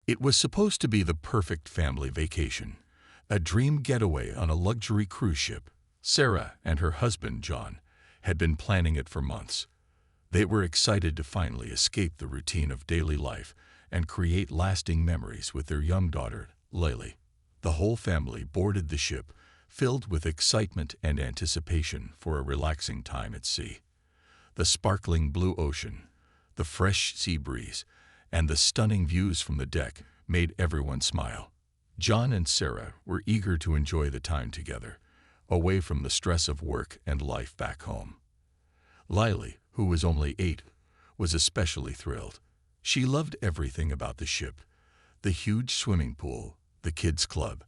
It was supposed to be the perfect family vacation, a dream getaway on a luxury cruise ship. Sarah and her husband, John, had been planning it for months. They were excited to finally escape the routine of daily life and create lasting memories with their young daughter, Lily. The whole family boarded the ship, filled with excitement and anticipation for a relaxing time at sea. The sparkling blue ocean, the fresh sea breeze, and the stunning views from the deck made everyone smile. John and Sarah were eager to enjoy the time together, away from the stress of work and life back home. Lily, who was only 8, was especially thrilled. She loved everything about the ship: the huge swimming pool, the kids' club,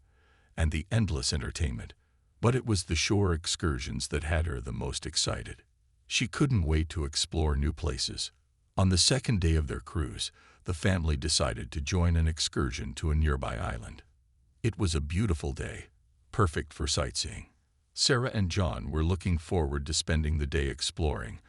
and the endless entertainment. But it was the shore excursions that had her the most excited. She couldn't wait to explore new places. On the second day of their cruise, the family decided to join an excursion to a nearby island. It was a beautiful day, perfect for sightseeing. Sarah and John were looking forward to spending the day exploring,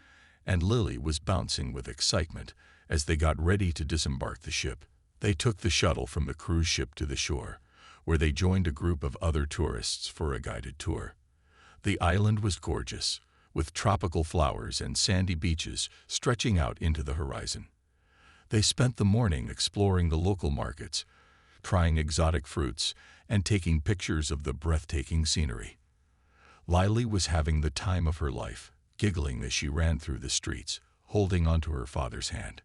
and Lily was bouncing with excitement as they got ready to disembark the ship. They took the shuttle from the cruise ship to the shore, where they joined a group of other tourists for a guided tour. The island was gorgeous, with tropical flowers and sandy beaches stretching out into the horizon. They spent the morning exploring the local markets, trying exotic fruits, and taking pictures of the breathtaking scenery. Lily was having the time of her life, giggling as she ran through the streets, holding onto her father's hand.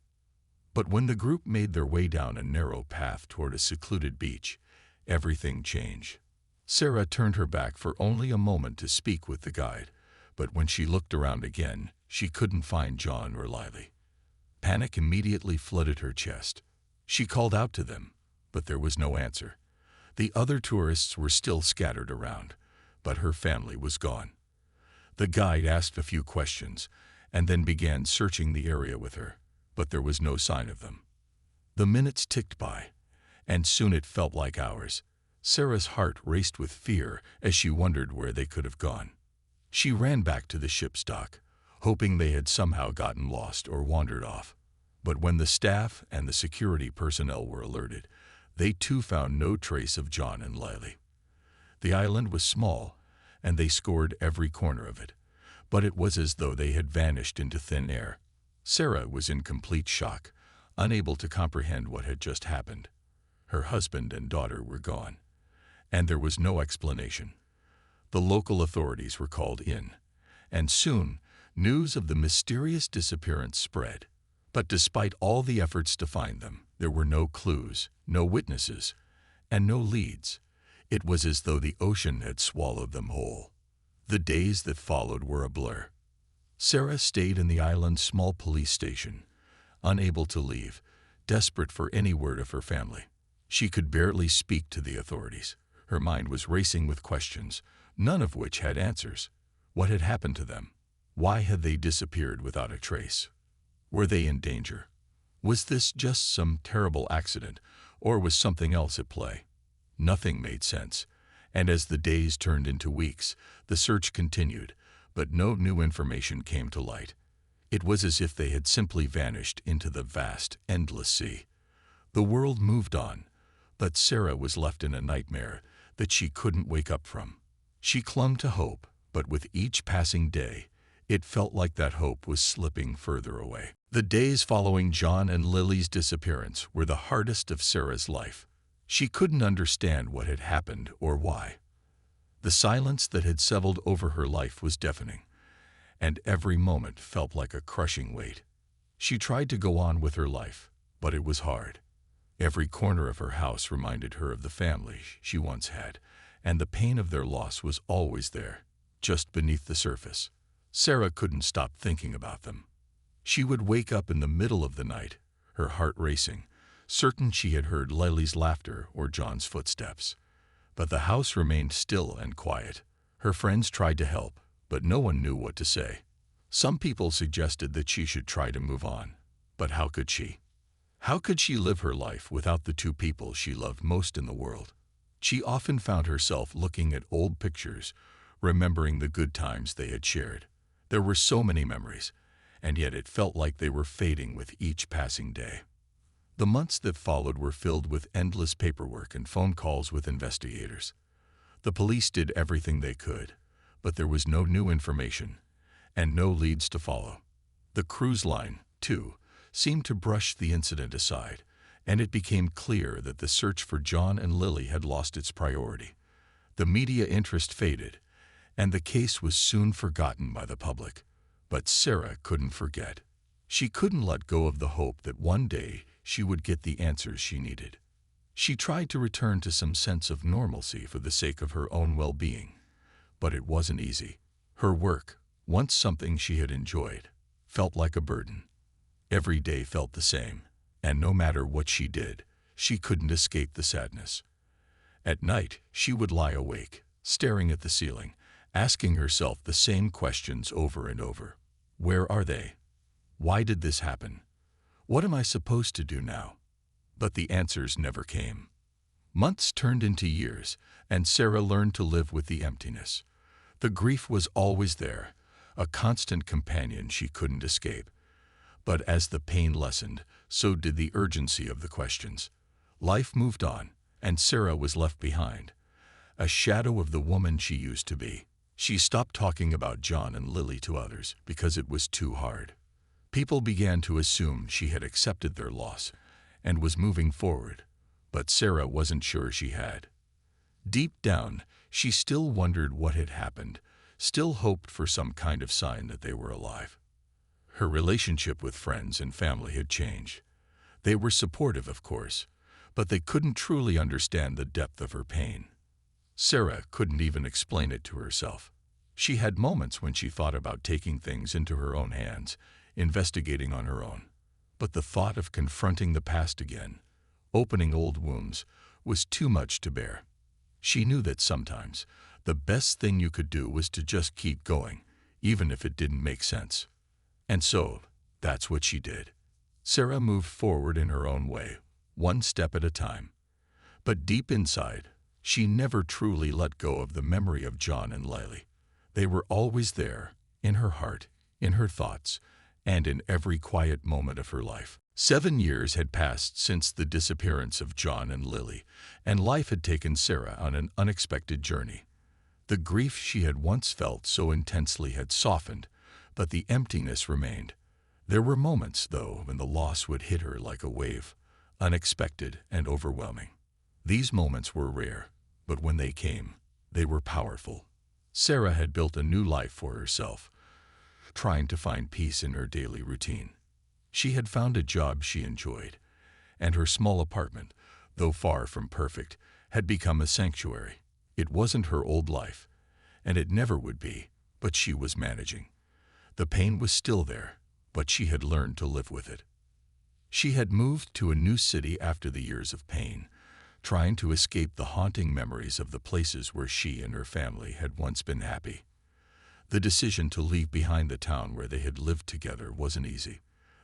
But when the group made their way down a narrow path toward a secluded beach, everything changed. Sarah turned her back for only a moment to speak with the guide, but when she looked around again, she couldn't find John or Lily. Panic immediately flooded her chest. She called out to them, but there was no answer. The other tourists were still scattered around, but her family was gone. The guide asked a few questions and then began searching the area with her, but there was no sign of them. The minutes ticked by, and soon it felt like hours. Sarah's heart raced with fear as she wondered where they could have gone. She ran back to the ship's dock, hoping they had somehow gotten lost or wandered off. But when the staff and the security personnel were alerted, they too found no trace of John and Lily. The island was small, and they scoured every corner of it, but it was as though they had vanished into thin air. Sarah was in complete shock, unable to comprehend what had just happened. Her husband and daughter were gone, and there was no explanation. The local authorities were called in, and soon news of the mysterious disappearance spread. But despite all the efforts to find them, there were no clues, no witnesses, and no leads. It was as though the ocean had swallowed them whole. The days that followed were a blur. Sarah stayed in the island's small police station, unable to leave, desperate for any word of her family. She could barely speak to the authorities. Her mind was racing with questions, none of which had answers. What had happened to them? Why had they disappeared without a trace? Were they in danger? Was this just some terrible accident, or was something else at play? Nothing made sense, and as the days turned into weeks, the search continued, but no new information came to light. It was as if they had simply vanished into the vast, endless sea. The world moved on, but Sarah was left in a nightmare that she couldn't wake up from. She clung to hope, but with each passing day, it felt like that hope was slipping further away. The days following John and Lily's disappearance were the hardest of Sarah's life. She couldn't understand what had happened or why. The silence that had settled over her life was deafening, and every moment felt like a crushing weight. She tried to go on with her life, but it was hard. Every corner of her house reminded her of the family she once had, and the pain of their loss was always there, just beneath the surface. Sarah couldn't stop thinking about them. She would wake up in the middle of the night, her heart racing, certain she had heard Lily's laughter or John's footsteps. But the house remained still and quiet. Her friends tried to help, but no one knew what to say. Some people suggested that she should try to move on, but how could she? How could she live her life without the two people she loved most in the world? She often found herself looking at old pictures, remembering the good times they had shared. There were so many memories, and yet it felt like they were fading with each passing day. The months that followed were filled with endless paperwork and phone calls with investigators. The police did everything they could, but there was no new information and no leads to follow. The cruise line, too, seemed to brush the incident aside, and it became clear that the search for John and Lily had lost its priority. The media interest faded, and the case was soon forgotten by the public. But Sarah couldn't forget. She couldn't let go of the hope that one day she would get the answers she needed. She tried to return to some sense of normalcy for the sake of her own well-being, but it wasn't easy. Her work, once something she had enjoyed, felt like a burden. Every day felt the same, and no matter what she did, she couldn't escape the sadness. At night, she would lie awake, staring at the ceiling, asking herself the same questions over and over. Where are they? Why did this happen? What am I supposed to do now? But the answers never came. Months turned into years, and Sarah learned to live with the emptiness. The grief was always there, a constant companion she couldn't escape. But as the pain lessened, so did the urgency of the questions. Life moved on, and Sarah was left behind, a shadow of the woman she used to be. She stopped talking about John and Lily to others because it was too hard. People began to assume she had accepted their loss and was moving forward, but Sarah wasn't sure she had. Deep down, she still wondered what had happened, still hoped for some kind of sign that they were alive. Her relationship with friends and family had changed. They were supportive, of course, but they couldn't truly understand the depth of her pain. Sarah couldn't even explain it to herself. She had moments when she thought about taking things into her own hands, investigating on her own. But the thought of confronting the past again, opening old wounds, was too much to bear. She knew that sometimes the best thing you could do was to just keep going, even if it didn't make sense. And so, that's what she did. Sarah moved forward in her own way, one step at a time. But deep inside, she never truly let go of the memory of John and Lily. They were always there, in her heart, in her thoughts, and in every quiet moment of her life. 7 years had passed since the disappearance of John and Lily, and life had taken Sarah on an unexpected journey. The grief she had once felt so intensely had softened, but the emptiness remained. There were moments, though, when the loss would hit her like a wave, unexpected and overwhelming. These moments were rare, but when they came, they were powerful. Sarah had built a new life for herself, trying to find peace in her daily routine. She had found a job she enjoyed, and her small apartment, though far from perfect, had become a sanctuary. It wasn't her old life, and it never would be, but she was managing. The pain was still there, but she had learned to live with it. She had moved to a new city after the years of pain, trying to escape the haunting memories of the places where she and her family had once been happy. The decision to leave behind the town where they had lived together wasn't easy.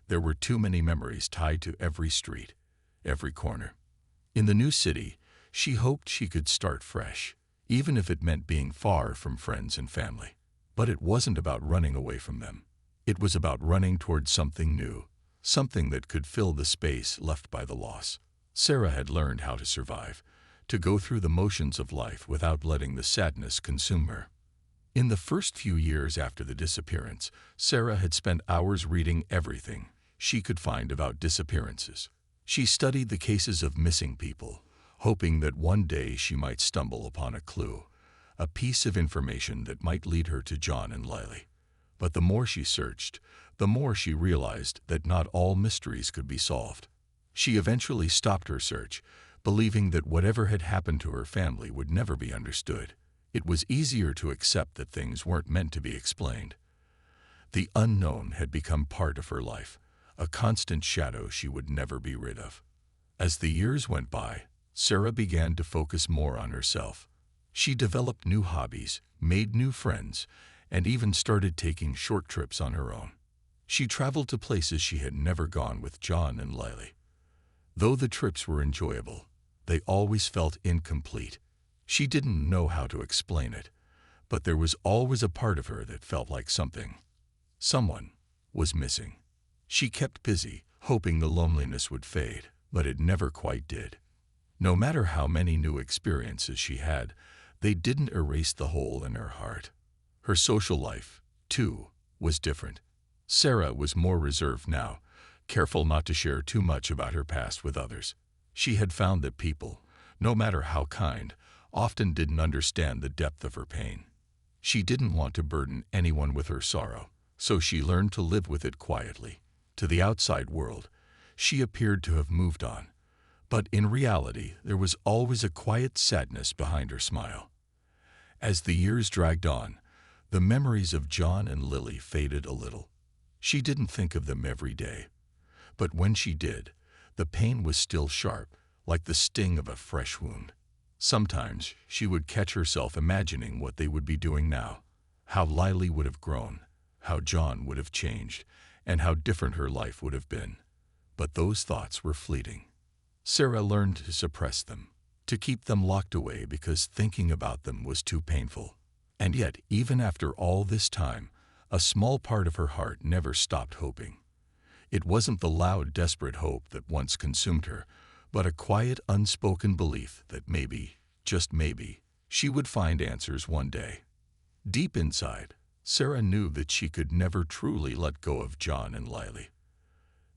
There were too many memories tied to every street, every corner. In the new city, she hoped she could start fresh, even if it meant being far from friends and family. But it wasn't about running away from them. It was about running towards something new, something that could fill the space left by the loss. Sarah had learned how to survive, to go through the motions of life without letting the sadness consume her. In the first few years after the disappearance, Sarah had spent hours reading everything she could find about disappearances. She studied the cases of missing people, hoping that one day she might stumble upon a clue, a piece of information that might lead her to John and Lily. But the more she searched, the more she realized that not all mysteries could be solved. She eventually stopped her search, believing that whatever had happened to her family would never be understood. It was easier to accept that things weren't meant to be explained. The unknown had become part of her life, a constant shadow she would never be rid of. As the years went by, Sarah began to focus more on herself. She developed new hobbies, made new friends, and even started taking short trips on her own. She traveled to places she had never gone with John and Lily. Though the trips were enjoyable, they always felt incomplete. She didn't know how to explain it, but there was always a part of her that felt like someone was missing. She kept busy, hoping the loneliness would fade, but it never quite did. No matter how many new experiences she had, they didn't erase the hole in her heart. Her social life, too, was different. Sarah was more reserved now, careful not to share too much about her past with others. She had found that people, no matter how kind, often didn't understand the depth of her pain. She didn't want to burden anyone with her sorrow, so she learned to live with it quietly. To the outside world, she appeared to have moved on, but in reality there was always a quiet sadness behind her smile. As the years dragged on, the memories of John and Lily faded a little. She didn't think of them every day, but when she did, the pain was still sharp, like the sting of a fresh wound. Sometimes she would catch herself imagining what they would be doing now, how Lily would have grown, how John would have changed, and how different her life would have been. But those thoughts were fleeting. Sarah learned to suppress them, to keep them locked away because thinking about them was too painful. And yet, even after all this time, a small part of her heart never stopped hoping. It wasn't the loud, desperate hope that once consumed her, but a quiet, unspoken belief that maybe, just maybe, she would find answers one day. Deep inside, Sarah knew that she could never truly let go of John and Lily.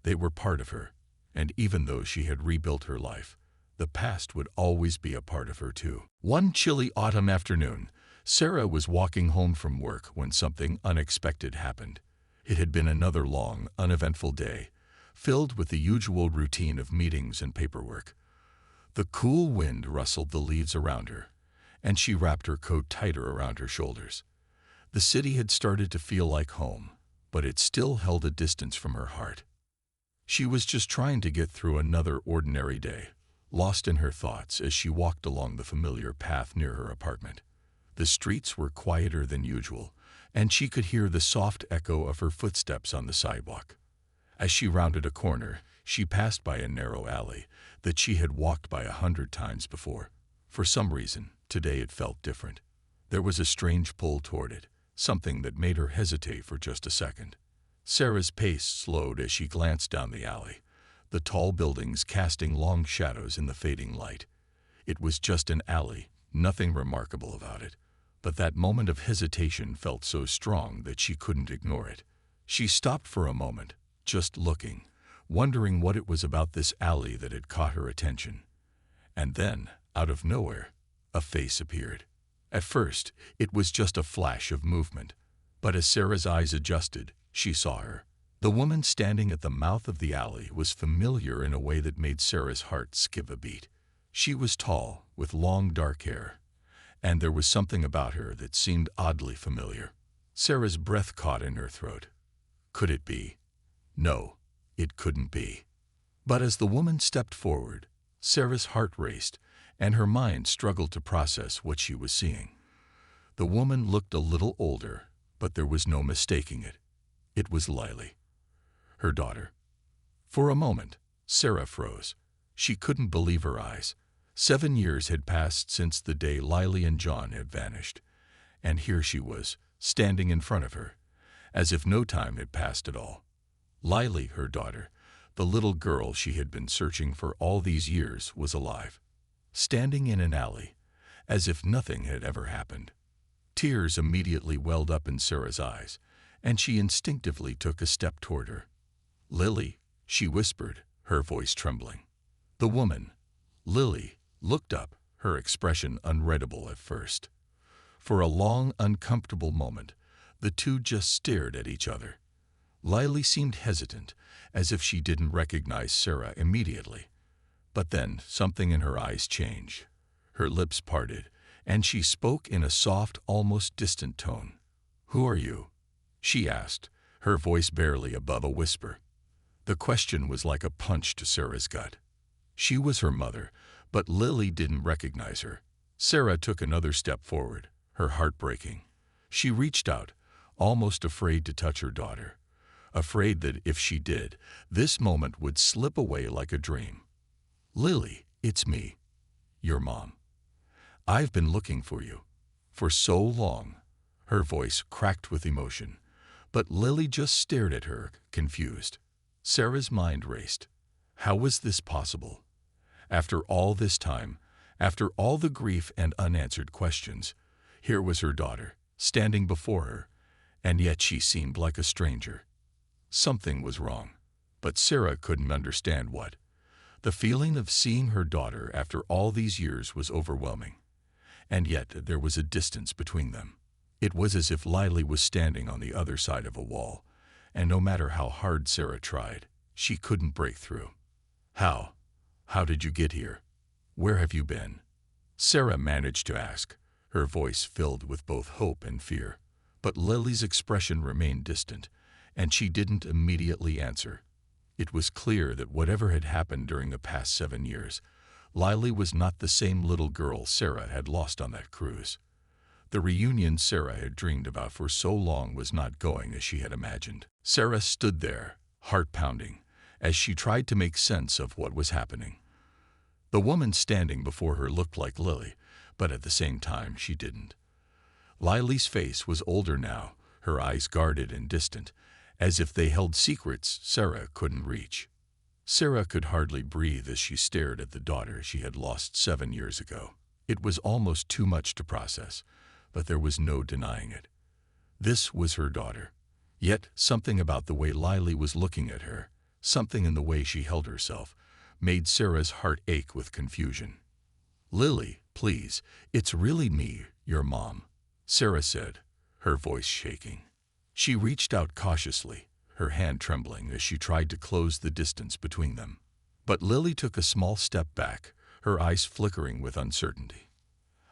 They were part of her, and even though she had rebuilt her life, the past would always be a part of her too. One chilly autumn afternoon, Sarah was walking home from work when something unexpected happened. It had been another long, uneventful day, filled with the usual routine of meetings and paperwork. The cool wind rustled the leaves around her, and she wrapped her coat tighter around her shoulders. The city had started to feel like home, but it still held a distance from her heart. She was just trying to get through another ordinary day, lost in her thoughts as she walked along the familiar path near her apartment. The streets were quieter than usual, and she could hear the soft echo of her footsteps on the sidewalk. As she rounded a corner, she passed by a narrow alley that she had walked by 100 times before. For some reason, today it felt different. There was a strange pull toward it, something that made her hesitate for just a second. Sarah's pace slowed as she glanced down the alley, the tall buildings casting long shadows in the fading light. It was just an alley, nothing remarkable about it, but that moment of hesitation felt so strong that she couldn't ignore it. She stopped for a moment, just looking, wondering what it was about this alley that had caught her attention. And then, out of nowhere, a face appeared. At first, it was just a flash of movement, but as Sarah's eyes adjusted, she saw her. The woman standing at the mouth of the alley was familiar in a way that made Sarah's heart skip a beat. She was tall, with long dark hair, and there was something about her that seemed oddly familiar. Sarah's breath caught in her throat. Could it be? No, it couldn't be. But as the woman stepped forward, Sarah's heart raced, and her mind struggled to process what she was seeing. The woman looked a little older, but there was no mistaking it. It was Lily, her daughter. For a moment, Sarah froze. She couldn't believe her eyes. 7 years had passed since the day Lily and John had vanished, and here she was, standing in front of her, as if no time had passed at all. Lily, her daughter, the little girl she had been searching for all these years, was alive, standing in an alley, as if nothing had ever happened. Tears immediately welled up in Sarah's eyes, and she instinctively took a step toward her. "Lily," she whispered, her voice trembling. The woman, Lily, looked up, her expression unreadable at first. For a long, uncomfortable moment, the two just stared at each other. Lily seemed hesitant, as if she didn't recognize Sarah immediately. But then something in her eyes changed. Her lips parted, and she spoke in a soft, almost distant tone. "Who are you?" she asked, her voice barely above a whisper. The question was like a punch to Sarah's gut. She was her mother, but Lily didn't recognize her. Sarah took another step forward, her heart breaking. She reached out, almost afraid to touch her daughter, afraid that if she did, this moment would slip away like a dream. "Lily, it's me, your mom. I've been looking for you for so long." Her voice cracked with emotion, but Lily just stared at her, confused. Sarah's mind raced. How was this possible? After all this time, after all the grief and unanswered questions, here was her daughter, standing before her, and yet she seemed like a stranger. Something was wrong, but Sarah couldn't understand what. The feeling of seeing her daughter after all these years was overwhelming, and yet there was a distance between them. It was as if Lily was standing on the other side of a wall, and no matter how hard Sarah tried, she couldn't break through. How? How did you get here? Where have you been? Sarah managed to ask, her voice filled with both hope and fear. But Lily's expression remained distant, and she didn't immediately answer. It was clear that whatever had happened during the past 7 years, Lily was not the same little girl Sarah had lost on that cruise. The reunion Sarah had dreamed about for so long was not going as she had imagined. Sarah stood there, heart pounding, as she tried to make sense of what was happening. The woman standing before her looked like Lily, but at the same time she didn't. Lily's face was older now, her eyes guarded and distant, as if they held secrets Sarah couldn't reach. Sarah could hardly breathe as she stared at the daughter she had lost 7 years ago. It was almost too much to process, but there was no denying it. This was her daughter. Yet something about the way Lily was looking at her, something in the way she held herself, made Sarah's heart ache with confusion. "Lily, please, it's really me, your mom," Sarah said, her voice shaking. She reached out cautiously, her hand trembling as she tried to close the distance between them. But Lily took a small step back, her eyes flickering with uncertainty.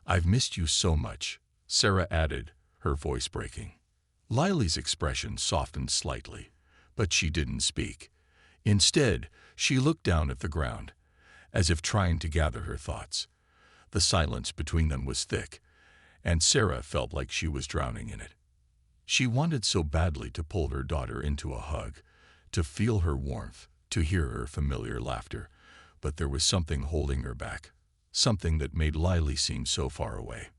"I've missed you so much," Sarah added, her voice breaking. Lily's expression softened slightly, but she didn't speak. Instead, she looked down at the ground, as if trying to gather her thoughts. The silence between them was thick, and Sarah felt like she was drowning in it. She wanted so badly to pull her daughter into a hug, to feel her warmth, to hear her familiar laughter, but there was something holding her back, something that made Lily seem so far away.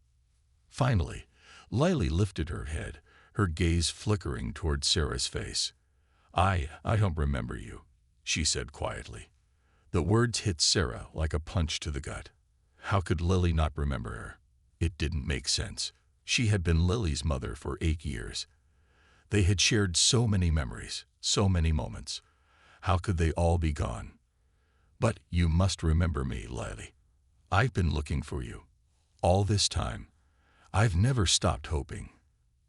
Finally, Lily lifted her head, her gaze flickering toward Sarah's face. I don't remember you," she said quietly. The words hit Sarah like a punch to the gut. How could Lily not remember her? It didn't make sense. She had been Lily's mother for 8 years. They had shared so many memories, so many moments. How could they all be gone? "But you must remember me, Lily. I've been looking for you. All this time. I've never stopped hoping."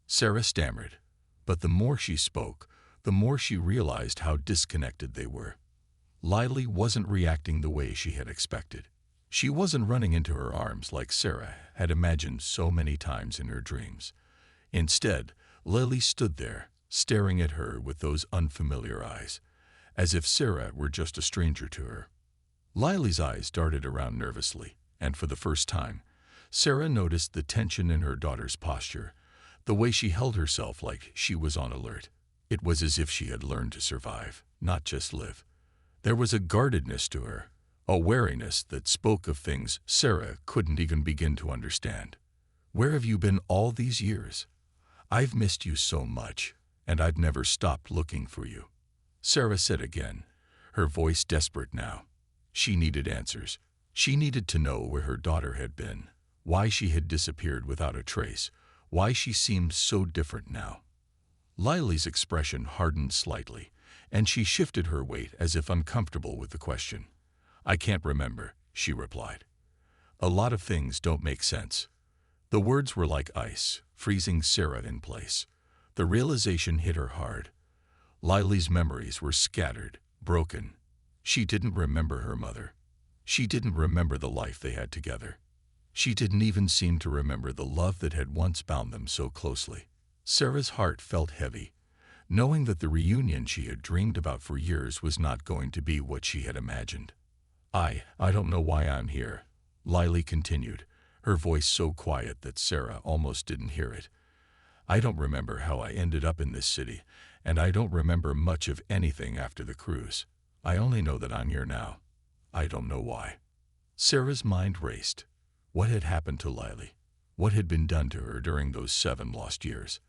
Sarah stammered, but the more she spoke, the more she realized how disconnected they were. Lily wasn't reacting the way she had expected. She wasn't running into her arms like Sarah had imagined so many times in her dreams. Instead, Lily stood there, staring at her with those unfamiliar eyes, as if Sarah were just a stranger to her. Lily's eyes darted around nervously, and for the first time, Sarah noticed the tension in her daughter's posture, the way she held herself like she was on alert. It was as if she had learned to survive, not just live. There was a guardedness to her, a wariness that spoke of things Sarah couldn't even begin to understand. "Where have you been all these years? I've missed you so much, and I've never stopped looking for you," Sarah said again, her voice desperate now. She needed answers. She needed to know where her daughter had been, why she had disappeared without a trace, why she seemed so different now. Lily's expression hardened slightly, and she shifted her weight as if uncomfortable with the question. "I can't remember," she replied. "A lot of things don't make sense." The words were like ice, freezing Sarah in place. The realization hit her hard. Lily's memories were scattered, broken. She didn't remember her mother. She didn't remember the life they had together. She didn't even seem to remember the love that had once bound them so closely. Sarah's heart felt heavy, knowing that the reunion she had dreamed about for years was not going to be what she had imagined. I don't know why I'm here," Lily continued, her voice so quiet that Sarah almost didn't hear it. "I don't remember how I ended up in this city, and I don't remember much of anything after the cruise. I only know that I'm here now. I don't know why." Sarah's mind raced. What had happened to Lily? What had been done to her during those 7 lost years?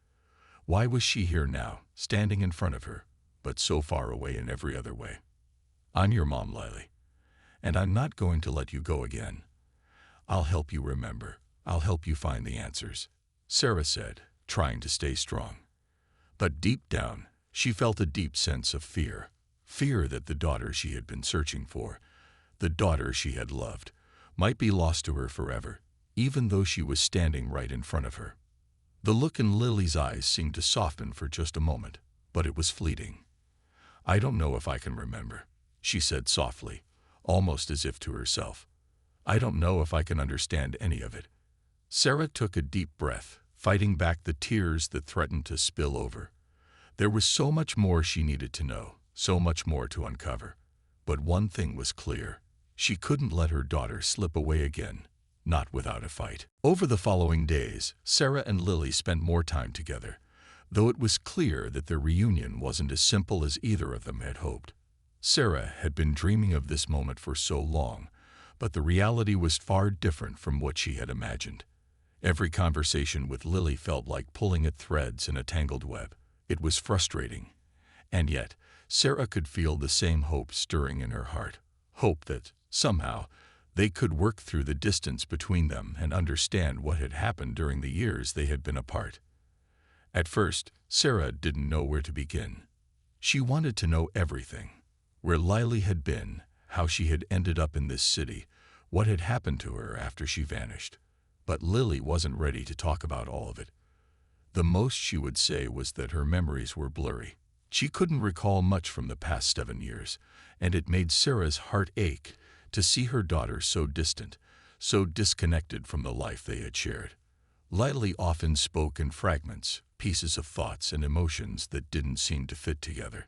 Why was she here now, standing in front of her, but so far away in every other way? I'm your mom, Lily, and I'm not going to let you go again. I'll help you remember. I'll help you find the answers," Sarah said, trying to stay strong. But deep down, she felt a deep sense of fear. Fear that the daughter she had been searching for, the daughter she had loved, might be lost to her forever, even though she was standing right in front of her. The look in Lily's eyes seemed to soften for just a moment, but it was fleeting. "I don't know if I can remember," she said softly, almost as if to herself. "I don't know if I can understand any of it." Sarah took a deep breath, fighting back the tears that threatened to spill over. There was so much more she needed to know, so much more to uncover. But one thing was clear. She couldn't let her daughter slip away again, not without a fight. Over the following days, Sarah and Lily spent more time together, though it was clear that their reunion wasn't as simple as either of them had hoped. Sarah had been dreaming of this moment for so long, but the reality was far different from what she had imagined. Every conversation with Lily felt like pulling at threads in a tangled web. It was frustrating, and yet Sarah could feel the same hope stirring in her heart. Hope that, somehow, they could work through the distance between them and understand what had happened during the years they had been apart. At first, Sarah didn't know where to begin. She wanted to know everything. Where Lily had been, how she had ended up in this city, what had happened to her after she vanished. But Lily wasn't ready to talk about all of it. The most she would say was that her memories were blurry. She couldn't recall much from the past 7 years, and it made Sarah's heart ache to see her daughter so distant, so disconnected from the life they had shared. Lily often spoke in fragments, pieces of thoughts and emotions that didn't seem to fit together.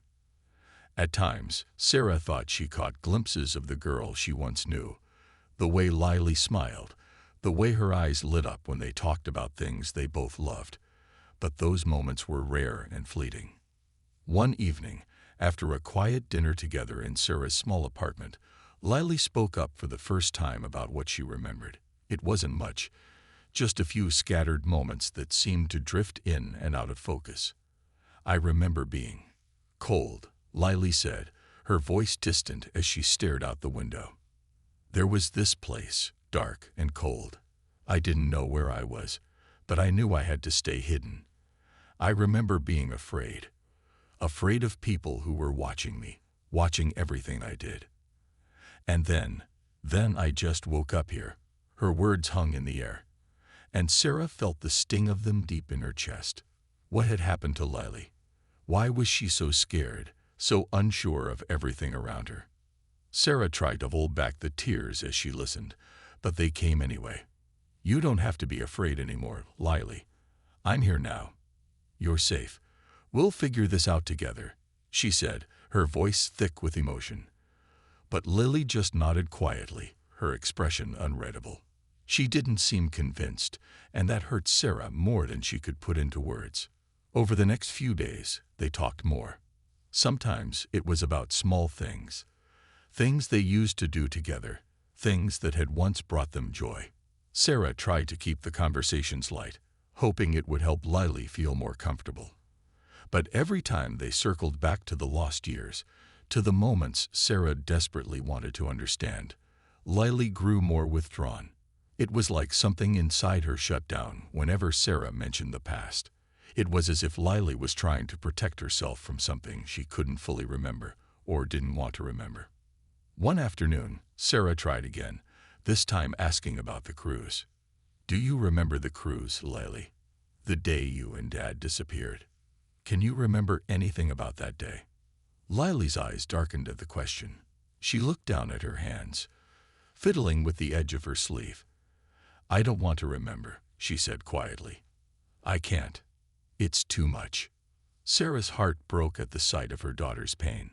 At times, Sarah thought she caught glimpses of the girl she once knew, the way Lily smiled, the way her eyes lit up when they talked about things they both loved. But those moments were rare and fleeting. One evening, after a quiet dinner together in Sarah's small apartment, Lily spoke up for the first time about what she remembered. It wasn't much, just a few scattered moments that seemed to drift in and out of focus. "I remember being cold," Lily said, her voice distant as she stared out the window. "There was this place, dark and cold. I didn't know where I was, but I knew I had to stay hidden. I remember being afraid of people who were watching me, watching everything I did. And then I just woke up here." Her words hung in the air, and Sarah felt the sting of them deep in her chest. What had happened to Lily? Why was she so scared, so unsure of everything around her? Sarah tried to hold back the tears as she listened, but they came anyway. "You don't have to be afraid anymore, Lily. I'm here now. You're safe. We'll figure this out together," she said, her voice thick with emotion. But Lily just nodded quietly, her expression unreadable. She didn't seem convinced, and that hurt Sarah more than she could put into words. Over the next few days, they talked more. Sometimes it was about small things, things they used to do together, things that had once brought them joy. Sarah tried to keep the conversations light, hoping it would help Lily feel more comfortable. But every time they circled back to the lost years, to the moments Sarah desperately wanted to understand, Lily grew more withdrawn. It was like something inside her shut down whenever Sarah mentioned the past. It was as if Lily was trying to protect herself from something she couldn't fully remember or didn't want to remember. One afternoon, Sarah tried again, this time asking about the cruise. "Do you remember the cruise, Lily? The day you and Dad disappeared? Can you remember anything about that day?" Lily's eyes darkened at the question. She looked down at her hands, fiddling with the edge of her sleeve. "I don't want to remember," she said quietly. "I can't. It's too much." Sarah's heart broke at the sight of her daughter's pain.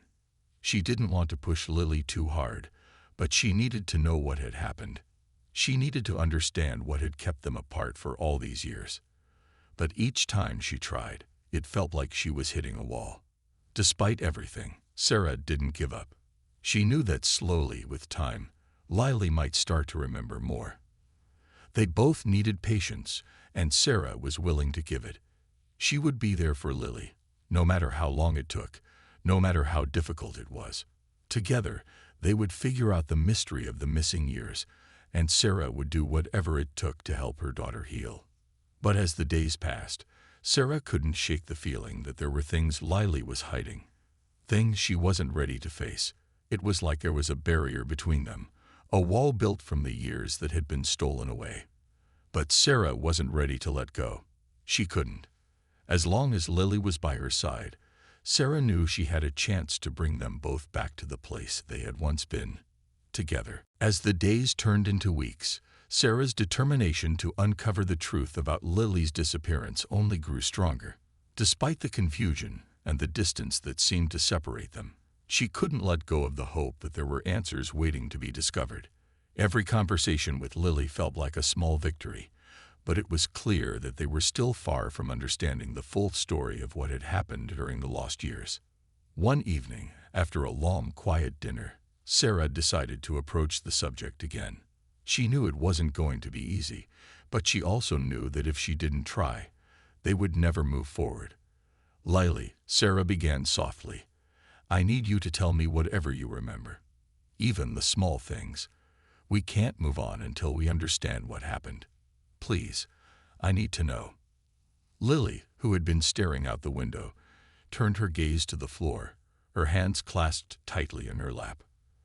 She didn't want to push Lily too hard, but she needed to know what had happened. She needed to understand what had kept them apart for all these years. But each time she tried, it felt like she was hitting a wall. Despite everything, Sarah didn't give up. She knew that slowly, with time, Lily might start to remember more. They both needed patience, and Sarah was willing to give it. She would be there for Lily, no matter how long it took, no matter how difficult it was. Together, they would figure out the mystery of the missing years, and Sarah would do whatever it took to help her daughter heal. But as the days passed, Sarah couldn't shake the feeling that there were things Lily was hiding, things she wasn't ready to face. It was like there was a barrier between them, a wall built from the years that had been stolen away. But Sarah wasn't ready to let go. She couldn't. As long as Lily was by her side, Sarah knew she had a chance to bring them both back to the place they had once been, together. As the days turned into weeks, Sarah's determination to uncover the truth about Lily's disappearance only grew stronger. Despite the confusion and the distance that seemed to separate them, she couldn't let go of the hope that there were answers waiting to be discovered. Every conversation with Lily felt like a small victory, but it was clear that they were still far from understanding the full story of what had happened during the lost years. One evening, after a long, quiet dinner, Sarah decided to approach the subject again. She knew it wasn't going to be easy, but she also knew that if she didn't try, they would never move forward. "Lily," Sarah began softly, "I need you to tell me whatever you remember. Even the small things. We can't move on until we understand what happened. Please, I need to know." Lily, who had been staring out the window, turned her gaze to the floor, her hands clasped tightly in her lap.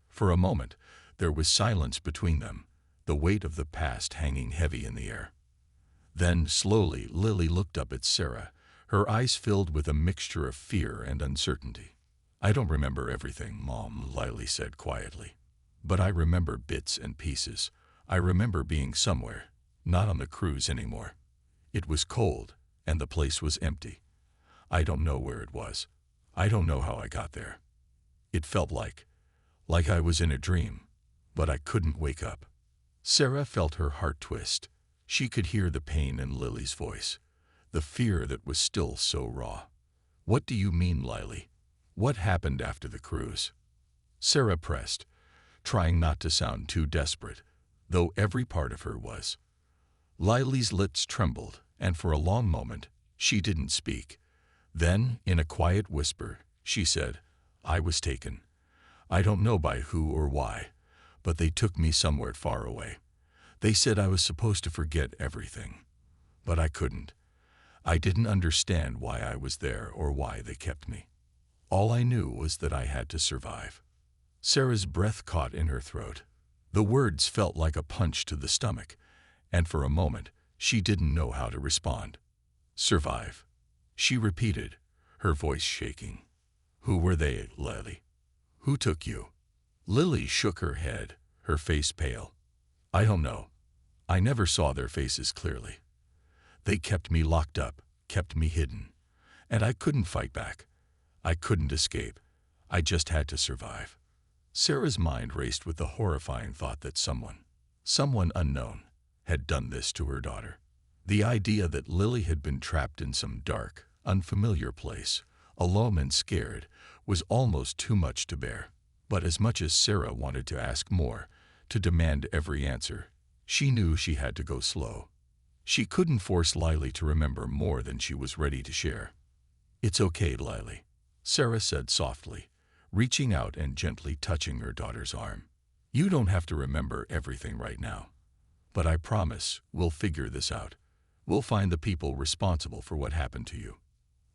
For a moment, there was silence between them, the weight of the past hanging heavy in the air. Then, slowly, Lily looked up at Sarah, her eyes filled with a mixture of fear and uncertainty. "I don't remember everything, Mom," Lily said quietly. "But I remember bits and pieces. I remember being somewhere, not on the cruise anymore. It was cold, and the place was empty. I don't know where it was. I don't know how I got there. It felt like I was in a dream, but I couldn't wake up." Sarah felt her heart twist. She could hear the pain in Lily's voice, the fear that was still so raw. "What do you mean, Lily? What happened after the cruise?" Sarah pressed, trying not to sound too desperate, though every part of her was. Lily's lips trembled, and for a long moment, she didn't speak. Then, in a quiet whisper, she said, "I was taken. I don't know by who or why, but they took me somewhere far away. They said I was supposed to forget everything. But I couldn't. I didn't understand why I was there or why they kept me. All I knew was that I had to survive." Sarah's breath caught in her throat. The words felt like a punch to the stomach, and for a moment, she didn't know how to respond. "Survive," she repeated, her voice shaking. "Who were they, Lily? Who took you?" Lily shook her head, her face pale. "I don't know. I never saw their faces clearly. They kept me locked up, kept me hidden, and I couldn't fight back. I couldn't escape. I just had to survive." Sarah's mind raced with the horrifying thought that someone unknown, had done this to her daughter. The idea that Lily had been trapped in some dark, unfamiliar place, alone and scared, was almost too much to bear. But as much as Sarah wanted to ask more, to demand every answer, she knew she had to go slow. She couldn't force Lily to remember more than she was ready to share. "It's okay, Lily," Sarah said softly, reaching out and gently touching her daughter's arm. "You don't have to remember everything right now. But I promise we'll figure this out. We'll find the people responsible for what happened to you."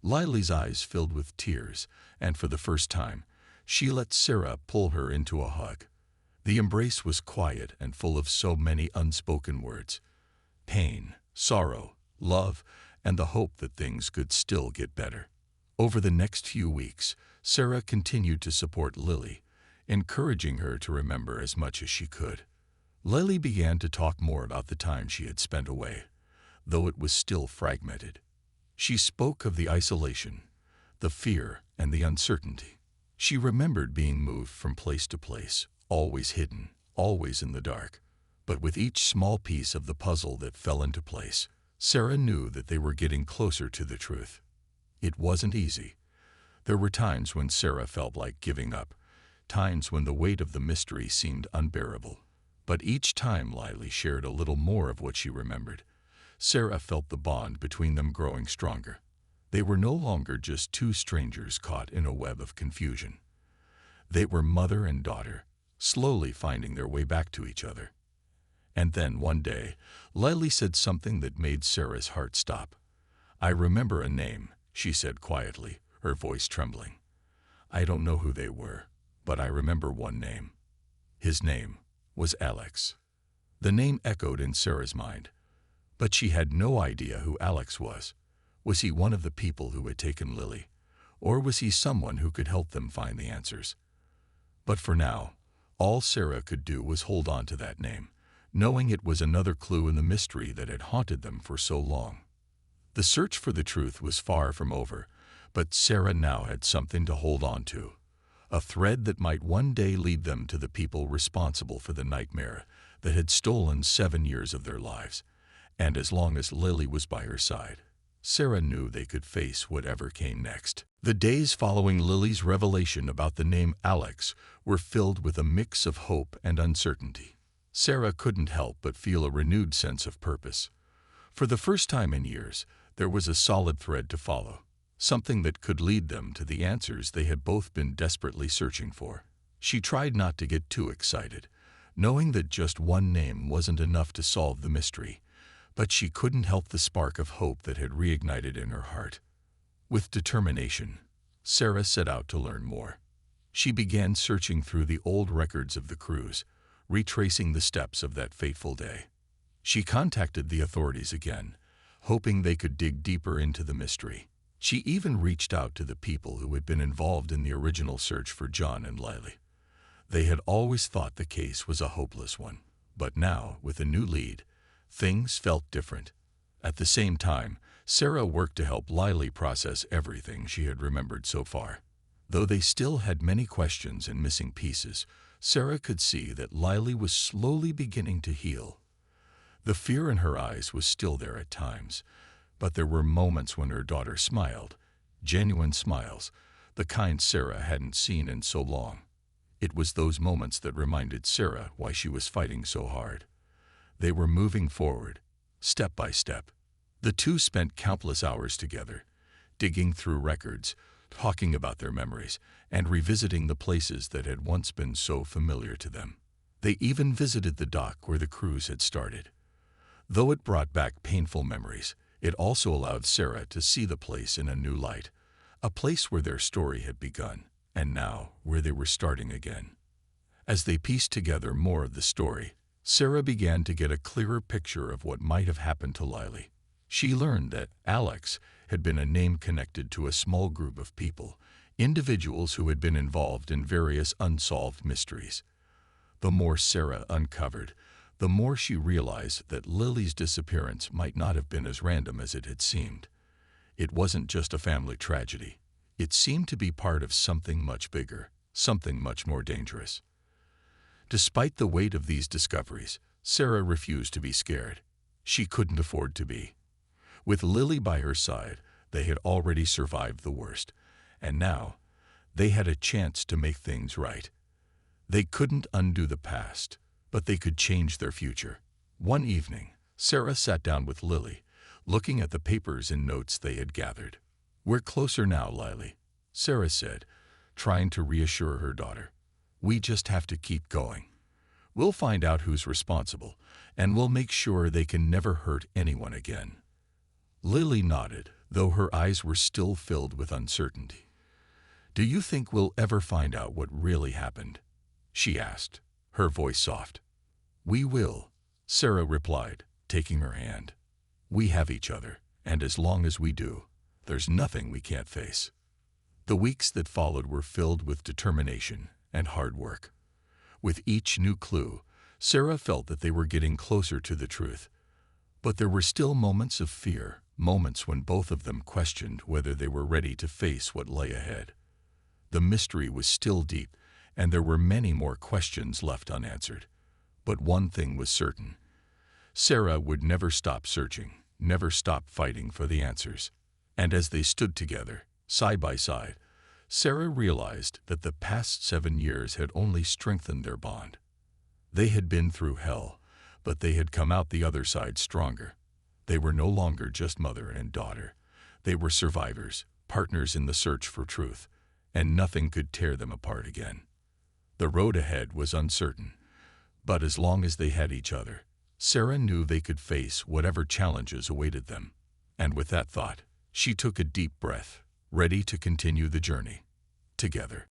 Lily's eyes filled with tears, and for the first time, she let Sarah pull her into a hug. The embrace was quiet and full of so many unspoken words: pain, sorrow, love, and the hope that things could still get better. Over the next few weeks, Sarah continued to support Lily, encouraging her to remember as much as she could. Lily began to talk more about the time she had spent away, though it was still fragmented. She spoke of the isolation, the fear, and the uncertainty. She remembered being moved from place to place, always hidden, always in the dark. But with each small piece of the puzzle that fell into place, Sarah knew that they were getting closer to the truth. It wasn't easy. There were times when Sarah felt like giving up, times when the weight of the mystery seemed unbearable. But each time Lily shared a little more of what she remembered, Sarah felt the bond between them growing stronger. They were no longer just two strangers caught in a web of confusion. They were mother and daughter, slowly finding their way back to each other. And then one day, Lily said something that made Sarah's heart stop. "I remember a name," she said quietly, her voice trembling. "I don't know who they were, but I remember one name. His name was Alex." The name echoed in Sarah's mind, but she had no idea who Alex was. Was he one of the people who had taken Lily, or was he someone who could help them find the answers? But for now, all Sarah could do was hold on to that name, knowing it was another clue in the mystery that had haunted them for so long. The search for the truth was far from over, but Sarah now had something to hold on to, a thread that might one day lead them to the people responsible for the nightmare that had stolen 7 years of their lives. And as long as Lily was by her side, Sarah knew they could face whatever came next. The days following Lily's revelation about the name Alex were filled with a mix of hope and uncertainty. Sarah couldn't help but feel a renewed sense of purpose. For the first time in years, there was a solid thread to follow, something that could lead them to the answers they had both been desperately searching for. She tried not to get too excited, knowing that just one name wasn't enough to solve the mystery, but she couldn't help the spark of hope that had reignited in her heart. With determination, Sarah set out to learn more. She began searching through the old records of the cruise, retracing the steps of that fateful day. She contacted the authorities again, hoping they could dig deeper into the mystery. She even reached out to the people who had been involved in the original search for John and Lily. They had always thought the case was a hopeless one, but now, with a new lead, things felt different. At the same time, Sarah worked to help Lily process everything she had remembered so far. Though they still had many questions and missing pieces, Sarah could see that Lily was slowly beginning to heal. The fear in her eyes was still there at times, but there were moments when her daughter smiled, genuine smiles, the kind Sarah hadn't seen in so long. It was those moments that reminded Sarah why she was fighting so hard. They were moving forward, step by step. The two spent countless hours together, digging through records, talking about their memories, and revisiting the places that had once been so familiar to them. They even visited the dock where the cruise had started. Though it brought back painful memories, it also allowed Sarah to see the place in a new light, a place where their story had begun, and now where they were starting again. As they pieced together more of the story, Sarah began to get a clearer picture of what might have happened to Lily. She learned that Alex had been a name connected to a small group of people, individuals who had been involved in various unsolved mysteries. The more Sarah uncovered, the more she realized that Lily's disappearance might not have been as random as it had seemed. It wasn't just a family tragedy. It seemed to be part of something much bigger, something much more dangerous. Despite the weight of these discoveries, Sarah refused to be scared. She couldn't afford to be. With Lily by her side, they had already survived the worst, and now they had a chance to make things right. They couldn't undo the past, but they could change their future. One evening, Sarah sat down with Lily, looking at the papers and notes they had gathered. "We're closer now, Lily," Sarah said, trying to reassure her daughter. "We just have to keep going. We'll find out who's responsible, and we'll make sure they can never hurt anyone again." Lily nodded, though her eyes were still filled with uncertainty. "Do you think we'll ever find out what really happened?" she asked, her voice soft. "We will," Sarah replied, taking her hand. "We have each other, and as long as we do, there's nothing we can't face." The weeks that followed were filled with determination and hard work. With each new clue, Sarah felt that they were getting closer to the truth. But there were still moments of fear, moments when both of them questioned whether they were ready to face what lay ahead. The mystery was still deep, and there were many more questions left unanswered. But one thing was certain. Sarah would never stop searching, never stop fighting for the answers. And as they stood together, side by side, Sarah realized that the past 7 years had only strengthened their bond. They had been through hell, but they had come out the other side stronger. They were no longer just mother and daughter. They were survivors, partners in the search for truth, and nothing could tear them apart again. The road ahead was uncertain, but as long as they had each other, Sarah knew they could face whatever challenges awaited them. And with that thought, she took a deep breath, ready to continue the journey together.